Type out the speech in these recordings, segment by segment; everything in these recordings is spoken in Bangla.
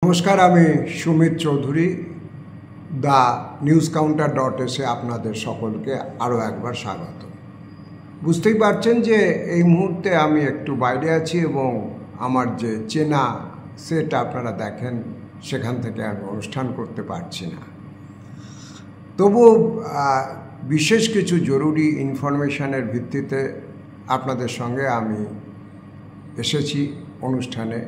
নমস্কার, আমি সুমিত চৌধুরী, দ্য নিউজ কাউন্টার.এ আপনাদের সকলকে আরও একবার স্বাগত। বুঝতেই পারছেন যে এই মুহূর্তে আমি একটু বাইরে আছি এবং আমার যে চেনা সেট আপনারা দেখেন সেখান থেকে আমি অনুষ্ঠান করতে পারছি না। তবু বিশেষ কিছু জরুরি ইনফরমেশনের ভিত্তিতে আপনাদের সঙ্গে আমি এসেছি অনুষ্ঠানে।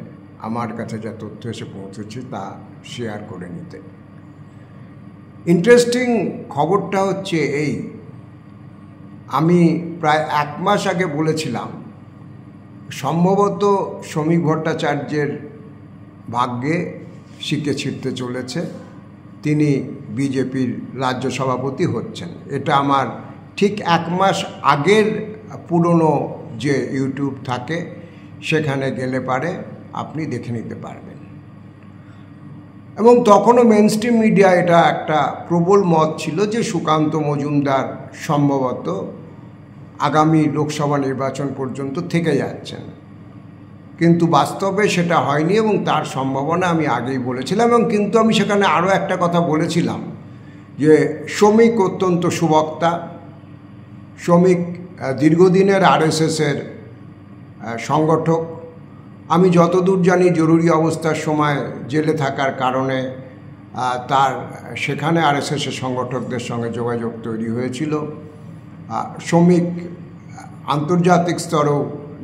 আমার কাছে যা তথ্য এসে পৌঁছেছে তা শেয়ার করে নিতে। ইন্টারেস্টিং খবরটা হচ্ছে এই, আমি প্রায় 1 মাস আগে বলেছিলাম সম্ভবত শ্রমিক ভট্টাচার্যের ভাগ্যে শিকে ছিটতে চলেছে, তিনি বিজেপির রাজ্য সভাপতি হচ্ছেন। এটা আমার ঠিক 1 মাস আগের পুরনো যে ইউটিউব থাকে সেখানে গেলে পারে আপনি দেখে নিতে পারবেন। এবং তখনও মেইনস্ট্রিম মিডিয়া এটা একটা প্রবল মত ছিল যে সুকান্ত মজুমদার সম্ভবত আগামী লোকসভা নির্বাচন পর্যন্ত থেকে যাচ্ছেন, কিন্তু বাস্তবে সেটা হয়নি এবং তার সম্ভাবনা আমি আগেই বলেছিলাম। এবং কিন্তু আমি সেখানে আরও একটা কথা বলেছিলাম যে শ্রমিক অত্যন্ত সুবক্তা, শ্রমিক দীর্ঘদিনের RSSের সংগঠক। আমি যতদূর জানি জরুরি অবস্থার সময় জেলে থাকার কারণে তার সেখানে RSSের সংগঠকদের সঙ্গে যোগাযোগ তৈরি হয়েছিল। শ্রমিক আন্তর্জাতিক স্তরেও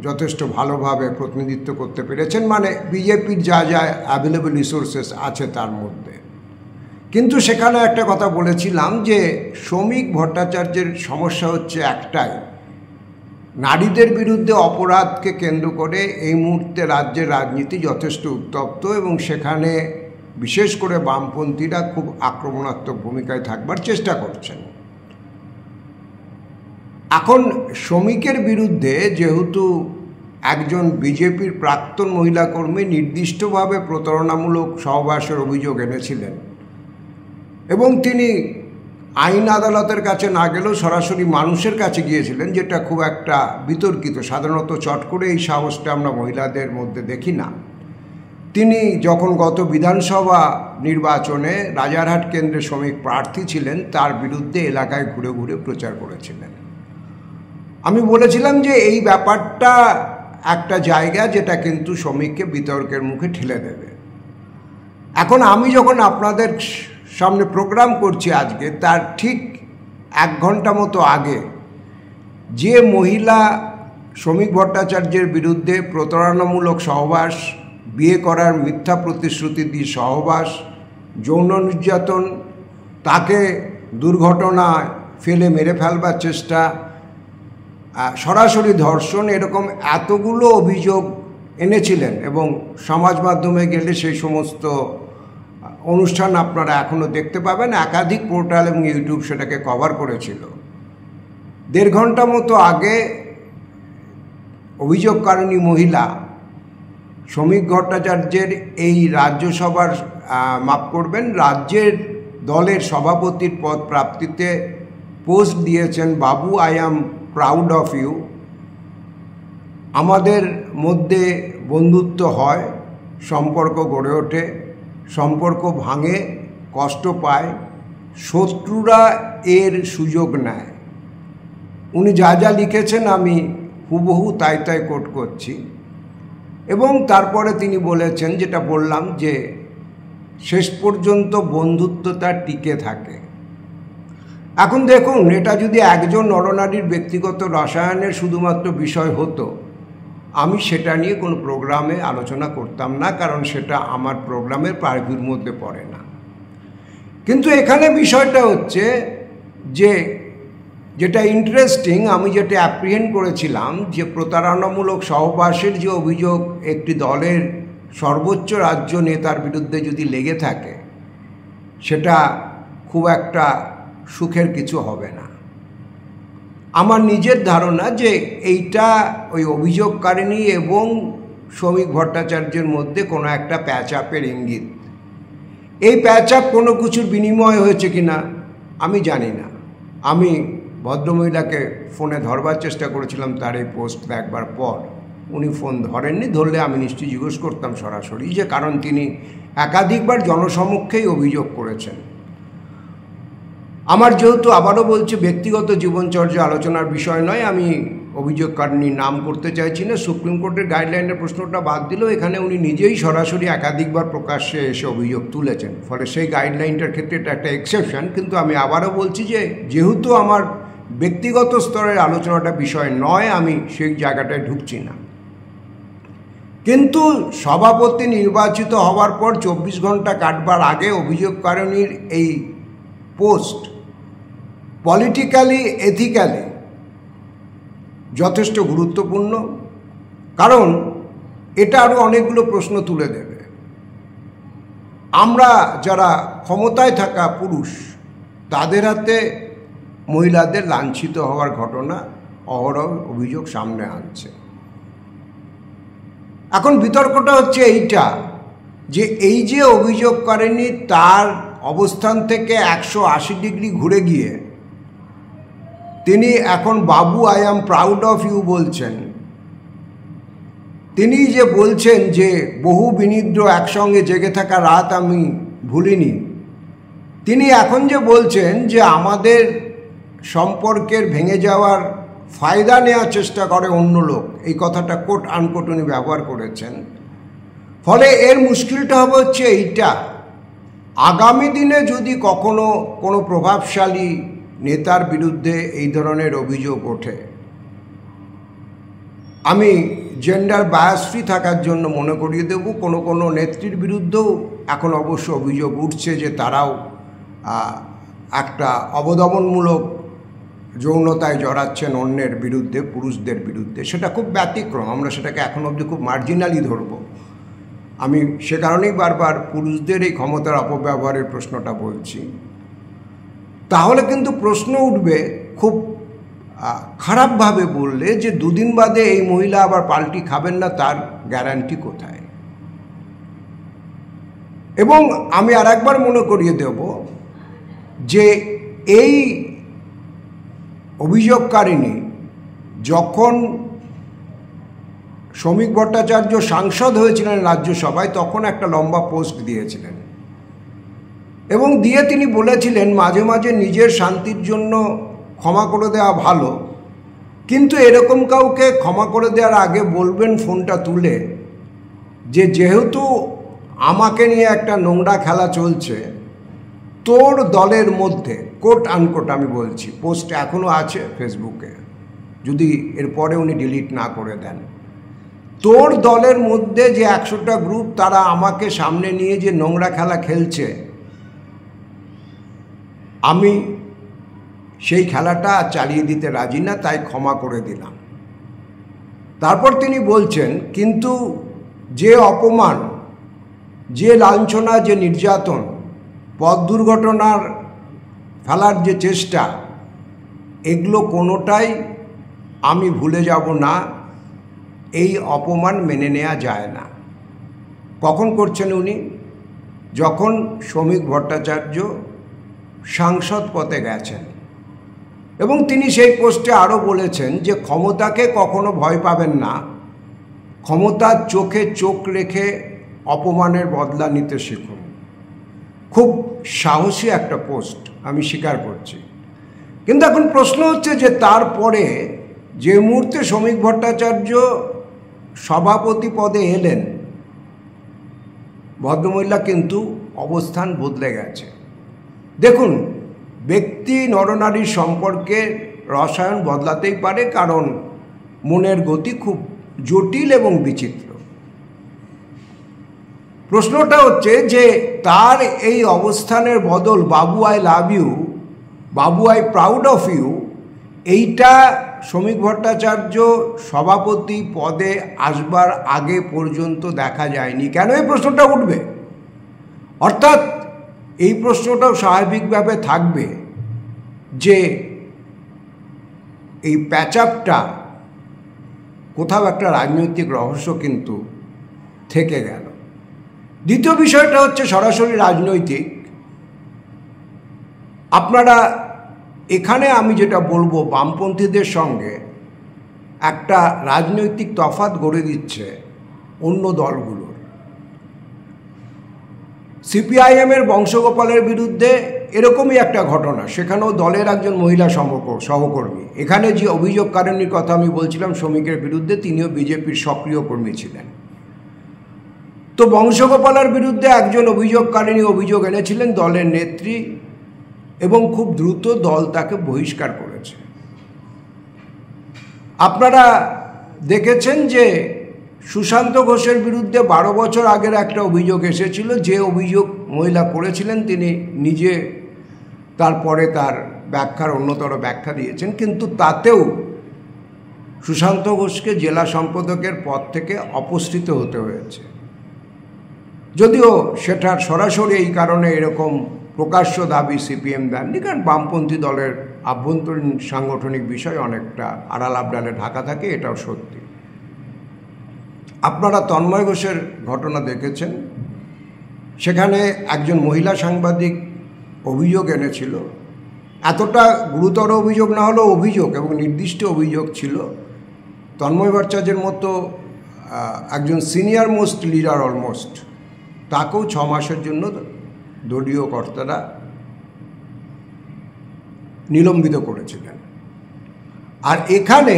যথেষ্ট ভালোভাবে প্রতিনিধিত্ব করতে পেরেছেন, মানে বিজেপির যা যা অ্যাভেলেবল রিসোর্সেস আছে তার মধ্যে। কিন্তু সেখানে একটা কথা বলেছিলাম যে শ্রমিক ভট্টাচার্যের সমস্যা হচ্ছে একটাই, নারীদের বিরুদ্ধে অপরাধকে কেন্দ্র করে এই মুহূর্তে রাজ্যের রাজনীতি যথেষ্ট উত্তপ্ত এবং সেখানে বিশেষ করে বামপন্থীরা খুব আক্রমণাত্মক ভূমিকায় থাকবার চেষ্টা করছেন। এখন শ্রমিকের বিরুদ্ধে যেহেতু একজন বিজেপির প্রাক্তন মহিলা কর্মী নির্দিষ্টভাবে প্রতারণামূলক সহবাসের অভিযোগ এনেছিলেন এবং তিনি আইন আদালতের কাছে না গেলেও সরাসরি মানুষের কাছে গিয়েছিলেন, যেটা খুব একটা বিতর্কিত। সাধারণত চট করে এই সাহসটা আমরা মহিলাদের মধ্যে দেখি না। তিনি যখন গত বিধানসভা নির্বাচনে রাজারহাট কেন্দ্রে শ্রমিক প্রার্থী ছিলেন তার বিরুদ্ধে এলাকায় ঘুরে ঘুরে প্রচার করেছিলেন। আমি বলেছিলাম যে এই ব্যাপারটা একটা জায়গা যেটা কিন্তু শ্রমিককে বিতর্কের মুখে ঠেলে দেবে। এখন আমি যখন আপনাদের সামনে প্রোগ্রাম করছি আজকে, তার ঠিক 1 ঘন্টা মতো আগে যে মহিলা শ্রমিক ভট্টাচার্যের বিরুদ্ধে প্রতারণামূলক সহবাস, বিয়ে করার মিথ্যা প্রতিশ্রুতি দিয়ে সহবাস, যৌন নির্যাতন, তাকে দুর্ঘটনায় ফেলে মেরে ফেলবার চেষ্টা, সরাসরি ধর্ষণ, এরকম এতগুলো অভিযোগ এনেছিলেন এবং সমাজ মাধ্যমে গেলে সেই সমস্ত অনুষ্ঠান আপনারা এখনও দেখতে পাবেন। একাধিক পোর্টাল এবং ইউটিউব সেটাকে কভার করেছিল। 1.5 ঘন্টা মতো আগে অভিযোগকারিণী মহিলা শ্রমিক ভট্টাচার্যের এই রাজ্যসভার মাফ করবেন রাজ্যের দলের সভাপতির পদ প্রাপ্তিতে পোস্ট দিয়েছেন, বাবু I am proud of you. আমাদের মধ্যে বন্ধুত্ব হয়, সম্পর্ক গড়ে ওঠে, সম্পর্ক ভাঙে, কষ্ট পায়, শত্রুরা এর সুযোগ নেয়। উনি যা যা লিখেছেন আমি হুবহু তাই তাই কোট করছি। এবং তারপরে তিনি বলেছেন, যেটা বললাম, যে শেষ পর্যন্ত বন্ধুত্বটা টিকে থাকে। এখন দেখুন, এটা যদি একজন নরনারীর ব্যক্তিগত রসায়নের শুধুমাত্র বিষয় হতো, আমি সেটা নিয়ে কোনো প্রোগ্রামে আলোচনা করতাম না, কারণ সেটা আমার প্রোগ্রামের পারভিউর মধ্যে পড়ে না। কিন্তু এখানে বিষয়টা হচ্ছে যে যেটা ইন্টারেস্টিং, আমি যেটা অ্যাপ্রিহেন্ড করেছিলাম যে প্রতারণামূলক সহবাসের যে অভিযোগ একটি দলের সর্বোচ্চ রাজ্য নেতার বিরুদ্ধে যদি লেগে থাকে, সেটা খুব একটা সুখের কিছু হবে না। আমার নিজের ধারণা যে এইটা ওই অভিযোগকারিণী এবং শ্রমিক ভট্টাচার্যের মধ্যে কোনো একটা প্যাচআপের ইঙ্গিত। এই প্যাচআপ কোনো কিছুর বিনিময় হয়েছে কি না আমি জানি না। আমি ভদ্রমহিলাকে ফোনে ধরবার চেষ্টা করেছিলাম তার এই পোস্ট দেখবার পর, উনি ফোন ধরেননি, ধরলে আমি নিশ্চয়ই জিজ্ঞেস করতাম সরাসরি, যে কারণ তিনি একাধিকবার জনসমক্ষেই অভিযোগ করেছেন। আমার যেহেতু আবারও বলছি ব্যক্তিগত জীবনচর্যা আলোচনার বিষয় নয়, আমি অভিযোগকারিনীর নাম করতে চাইছি না, সুপ্রিম কোর্টের গাইডলাইনের প্রশ্নটা বাদ দিলেও এখানে উনি নিজেই সরাসরি একাধিকবার প্রকাশ্যে এসে অভিযোগ তুলেছেন, ফলে সেই গাইডলাইনটার ক্ষেত্রে এটা একটা এক্সেপশন। কিন্তু আমি আবারও বলছি যে যেহেতু আমার ব্যক্তিগত স্তরের আলোচনাটা বিষয় নয়, আমি সেই জায়গাটায় ঢুকছি না। কিন্তু সভাপতি নির্বাচিত হওয়ার পর 24 ঘন্টা কাটবার আগে অভিযোগকারিনীর এই পোস্ট পলিটিক্যালি এথিক্যালি যথেষ্ট গুরুত্বপূর্ণ, কারণ এটা আরও অনেকগুলো প্রশ্ন তুলে দেবে। আমরা যারা ক্ষমতায় থাকা পুরুষ, তাদের হাতে মহিলাদের লাঞ্ছিত হওয়ার ঘটনা অহরহ অভিযোগ সামনে আনছে। এখন বিতর্কটা হচ্ছে এইটা, যে এই যে অভিযোগ করেনি, তার অবস্থান থেকে 180 ডিগ্রি ঘুরে গিয়ে তিনি এখন বাবু I am proud of you বলছেন। তিনি যে বলছেন যে বহু বিনিদ্র একসঙ্গে জেগে থাকা রাত আমি ভুলিনি, তিনি এখন যে বলছেন যে আমাদের সম্পর্কের ভেঙে যাওয়ার ফায়দা নেওয়ার চেষ্টা করে অন্য লোক, এই কথাটা কোট আনকোট উনি ব্যবহার করেছেন। ফলে এর মুশকিলটা হচ্ছে এইটা, আগামী দিনে যদি কখনো কোনো প্রভাবশালী নেতার বিরুদ্ধে এই ধরনের অভিযোগ ওঠে, আমি জেন্ডার বায়াস ফ্রি থাকার জন্য মনে করিয়ে দেব, কোনো কোনো নেত্রীর বিরুদ্ধেও এখন অবশ্য অভিযোগ উঠছে যে তারাও একটা অবদমনমূলক যৌনতায় জড়াচ্ছেন অন্যের বিরুদ্ধে, পুরুষদের বিরুদ্ধে। সেটা খুব ব্যতিক্রম, আমরা সেটাকে এখন অবধি খুব মার্জিনালি ধরব। আমি সে কারণেই বারবার পুরুষদের এই ক্ষমতার অপব্যবহারের প্রশ্নটা বলছি। তাহলে কিন্তু প্রশ্ন উঠবে খুব খারাপভাবে বললে, যে দুদিন বাদে এই মহিলা আবার পাল্টি খাবেন না, তার গ্যারান্টি কোথায়? এবং আমি আর একবার মনে করিয়ে দেব যে এই অভিযোগকারিনী যখন শ্রমিক ভট্টাচার্য সাংসদ হয়েছিলেন রাজ্যসভায়, তখন একটা লম্বা পোস্ট দিয়েছিলেন এবং দিয়ে তিনি বলেছিলেন মাঝে মাঝে নিজের শান্তির জন্য ক্ষমা করে দেওয়া ভালো, কিন্তু এরকম কাউকে ক্ষমা করে দেওয়ার আগে বলবেন ফোনটা তুলে যে যেহেতু আমাকে নিয়ে একটা নোংরা খেলা চলছে, তোর দলের মধ্যে, কোট আনকোট আমি বলছি, পোস্ট এখনও আছে ফেসবুকে, যদি এরপরে উনি ডিলিট না করে দেন, তোর দলের মধ্যে যে 100টা গ্রুপ তারা আমাকে সামনে নিয়ে যে নোংরা খেলা খেলছে, আমি সেই খেলাটা চালিয়ে দিতে রাজি না, তাই ক্ষমা করে দিলাম। তারপর তিনি বলছেন কিন্তু যে অপমান, যে লাঞ্ছনা, যে নির্যাতন, পথ দুর্ঘটনার ফেলার যে চেষ্টা, এগুলো কোনোটাই আমি ভুলে যাব না, এই অপমান মেনে নেওয়া যায় না। কখন করছেন উনি? যখন শ্রমিক ভট্টাচার্য সাংসদ পদে গেছেন। এবং তিনি সেই পোস্টে আরও বলেছেন যে ক্ষমতাকে কখনো ভয় পাবেন না, ক্ষমতার চোখে চোখ রেখে অপমানের বদলা নিতে শিখুন। খুব সাহসী একটা পোস্ট, আমি স্বীকার করছি। কিন্তু এখন প্রশ্ন হচ্ছে যে তারপরে যে মুহূর্তে শ্রমিক ভট্টাচার্য সভাপতি পদে এলেন, ভদ্রমহিলা কিন্তু অবস্থান বদলে গেছে। দেখুন, ব্যক্তি নরনারীর সম্পর্কে রসায়ন বদলাতেই পারে, কারণ মনের গতি খুব জটিল এবং বিচিত্র। প্রশ্নটা হচ্ছে যে তার এই অবস্থানের বদল, বাবু I love you, Babu I proud of you, এইটা শ্রমিক ভট্টাচার্য সভাপতি পদে আসবার আগে পর্যন্ত দেখা যায়নি। কেন এই প্রশ্নটা উঠবে? অর্থাৎ এই প্রশ্নটাও স্বাভাবিকভাবে থাকবে যে এই প্যাচআপটা কোথাও একটা রাজনৈতিক রহস্য কিন্তু থেকে গেল। দ্বিতীয় বিষয়টা হচ্ছে সরাসরি রাজনৈতিক। আপনারা এখানে আমি যেটা বলবো, বামপন্থীদের সঙ্গে একটা রাজনৈতিক তফাৎ গড়ে দিচ্ছে অন্য দলগুলোর। সিপিআইএমের বংশগোপালের বিরুদ্ধে এরকমই একটা ঘটনা, সেখানেও দলের একজন মহিলা সহকর্মী, এখানে যে অভিযোগকারিনীর কথা আমি বলছিলাম শ্রমিকের বিরুদ্ধে, তিনিও বিজেপির সক্রিয় কর্মী ছিলেন। তো বংশগোপালের বিরুদ্ধে একজন অভিযোগকারিনী অভিযোগ এনেছিলেন দলের নেত্রী, এবং খুব দ্রুত দল তাকে বহিষ্কার করেছে। আপনারা দেখেছেন যে সুশান্ত ঘোষের বিরুদ্ধে 12 বছর আগের একটা অভিযোগ এসেছিল, যে অভিযোগ মহিলা করেছিলেন তিনি নিজে তারপরে তার ব্যাখ্যার অন্যতর ব্যাখ্যা দিয়েছেন, কিন্তু তাতেও সুশান্ত ঘোষকে জেলা সম্পাদকের পদ থেকে অপসারিত হতে হয়েছে। যদিও সেটার সরাসরি এই কারণে এরকম প্রকাশ্য দাবি সিপিএম দেননি, কারণ বামপন্থী দলের আভ্যন্তরীণ সাংগঠনিক বিষয় অনেকটা আড়াল আবডালে ঢাকা থাকে, এটাও সত্যি। আপনারা তন্ময় ঘোষের ঘটনা দেখেছেন, সেখানে একজন মহিলা সাংবাদিক অভিযোগ এনেছিল, এতটা গুরুতর অভিযোগ না হলেও অভিযোগ, এবং নির্দিষ্ট অভিযোগ ছিল তন্ময় ভট্টাচার্যের মতো একজন সিনিয়র মোস্ট লিডার অলমোস্ট, তাকেও 6 মাসের জন্য দলীয় কর্তারা নিলম্বিত করেছিলেন। আর এখানে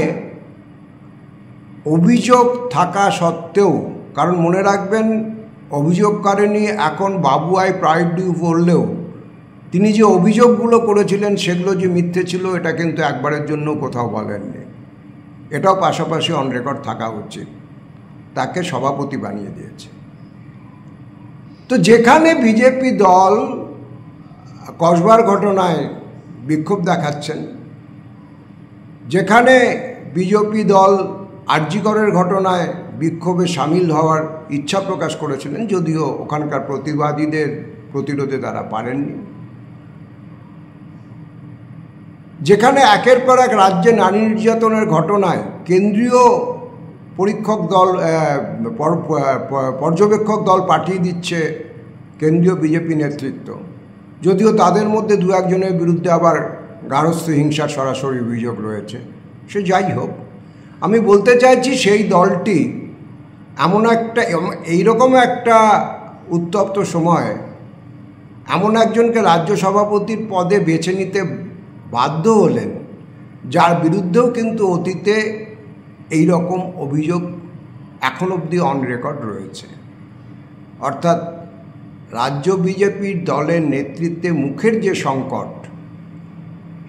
অভিযোগ থাকা সত্ত্বেও, কারণ মনে রাখবেন অভিযোগকারিনী এখন বাবু আই প্রাইড ইউ বললেও তিনি যে অভিযোগগুলো করেছিলেন সেগুলো যে মিথ্যে ছিল, এটা কিন্তু একবারের জন্য কোথাও বলেননি। এটাও পাশাপাশি অন রেকর্ড থাকা উচিত। তাকে সভাপতি বানিয়ে দিয়েছে। তো যেখানে বিজেপি দল কসবার ঘটনায় বিক্ষোভ দেখাচ্ছেন, যেখানে বিজেপি দল আরজিকরের ঘটনায় বিক্ষোভে সামিল হওয়ার ইচ্ছা প্রকাশ করেছিলেন, যদিও ওখানকার প্রতিবাদীদের প্রতিরোধে তারা পারেননি, যেখানে একের পর এক রাজ্যে নারী নির্যাতনের ঘটনায় কেন্দ্রীয় পর্যবেক্ষক দল পাঠিয়ে দিচ্ছে কেন্দ্রীয় বিজেপি নেতৃত্ব, যদিও তাদের মধ্যে 2-1 জনের বিরুদ্ধে আবার গার্হস্থ্য হিংসার সরাসরি অভিযোগ রয়েছে। সে যাই হোক, আমি বলতে চাইছি সেই দলটি এমন একটা এইরকম একটা উত্তপ্ত সময় এমন একজনকে রাজ্য সভাপতির পদে বেছে নিতে বাধ্য হলেন, যার বিরুদ্ধেও কিন্তু অতীতে এই রকম অভিযোগ এখন অবধি অন রেকর্ড রয়েছে। অর্থাৎ রাজ্য বিজেপির দলের নেতৃত্বে মুখের যে সংকট,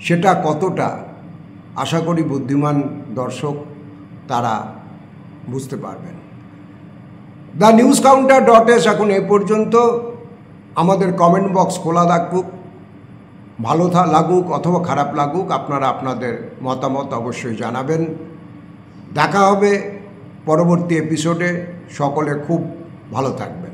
সেটা কতটা, আশা করি বুদ্ধিমান দর্শক তারা বুঝতে পারবেন। TheNewsCounter.s এখন এ পর্যন্ত। আমাদের কমেন্ট বক্স খোলা থাকুক, ভালো লাগুক অথবা খারাপ লাগুক, আপনারা আপনাদের মতামত অবশ্যই জানাবেন। দেখা হবে পরবর্তী এপিসোডে। সকলে খুব ভালো থাকবেন।